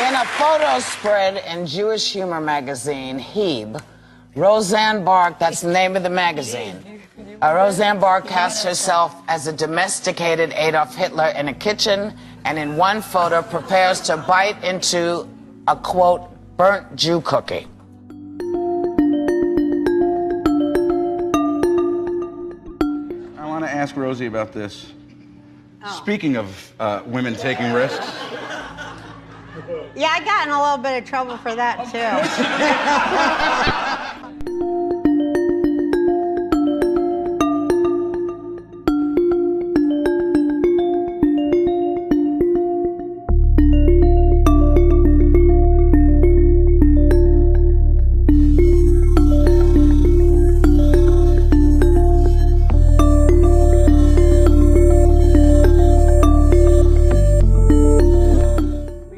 In a photo spread in Jewish humor magazine, Heb, Roseanne Barr, that's the name of the magazine, Roseanne Barr casts herself as a domesticated Adolf Hitler in a kitchen, and in one photo prepares to bite into a, quote, burnt Jew cookie. I want to ask Rosie about this. Speaking of women taking risks. Yeah, I got in a little bit of trouble for that, too.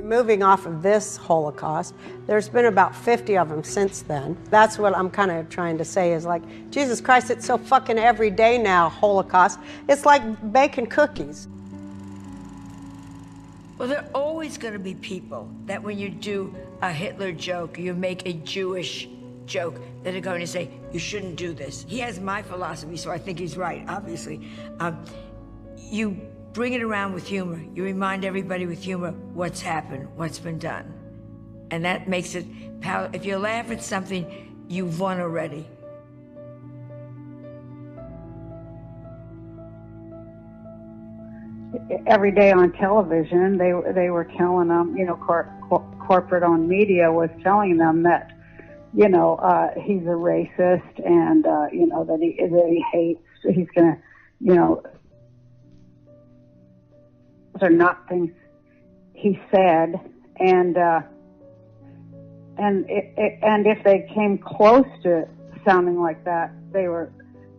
Moving off of this Holocaust, there's been about 50 of them since then. That's what I'm kind of trying to say is like, Jesus Christ, it's so fucking every day now, Holocaust. It's like baking cookies. Well, there are always going to be people that when you do a Hitler joke, you make a Jewish joke, that are going to say, you shouldn't do this. He has my philosophy, so I think he's right, obviously. You bring it around with humor. You remind everybody with humor what's happened, what's been done. And that makes it, if you laugh at something, you've won already. Every day on television, they were telling them, you know, corporate-owned media was telling them that, you know, he's a racist and, you know, that he hates, he's going to, you know, those are not things he said, and if they came close to sounding like that. They were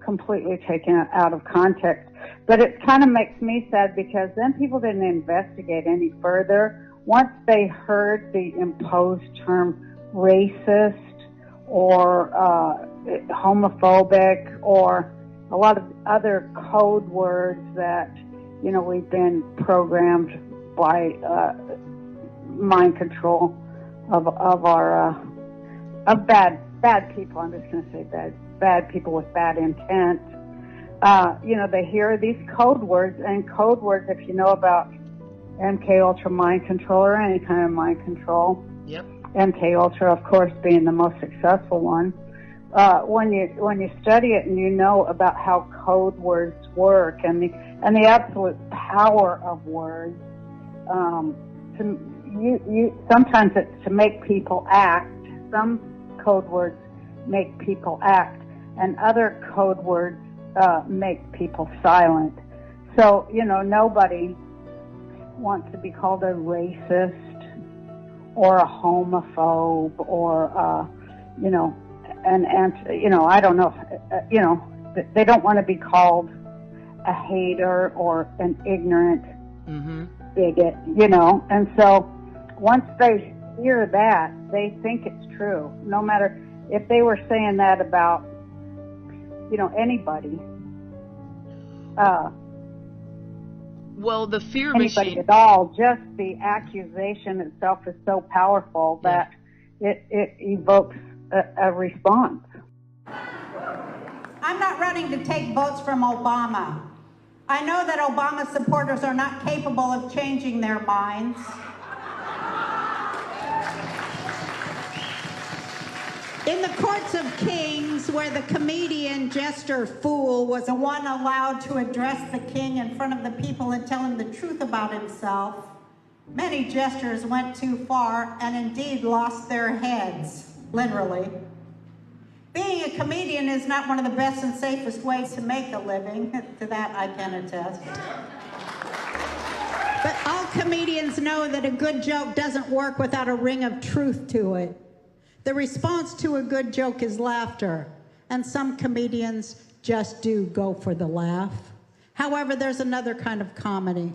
completely taken out of context. But it kind of makes me sad because then people didn't investigate any further. Once they heard the imposed term racist or homophobic or a lot of other code words that, you know, we've been programmed by mind control of bad people. I'm just going to say bad people with bad intent. You know, they hear these code words, and code words, if you know about MK Ultra mind control or any kind of mind control. Yep. MK Ultra, of course, being the most successful one. When you study it and you know about how code words work and the absolute power of words, sometimes it's to make people act. Some code words make people act, and other code words make people silent. So, you know, nobody wants to be called a racist or a homophobe or, you know, and you know, I don't know, you know, they don't want to be called a hater or an ignorant bigot, you know. And so once they hear that, they think it's true. No matter if they were saying that about, you know, anybody. Well, the fear anybody machine at all, just the accusation itself is so powerful that it evokes a response. I'm not running to take votes from Obama. I know that Obama supporters are not capable of changing their minds. In the courts of kings, where the comedian jester fool was the one allowed to address the king in front of the people and tell him the truth about himself, many jesters went too far and indeed lost their heads, literally. Being a comedian is not one of the best and safest ways to make a living. To that I can attest. But all comedians know that a good joke doesn't work without a ring of truth to it. The response to a good joke is laughter, and some comedians just do go for the laugh. However, there's another kind of comedy.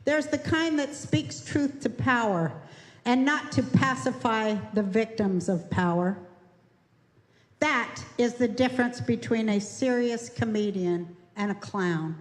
There's the kind that speaks truth to power, and not to pacify the victims of power. That is the difference between a serious comedian and a clown.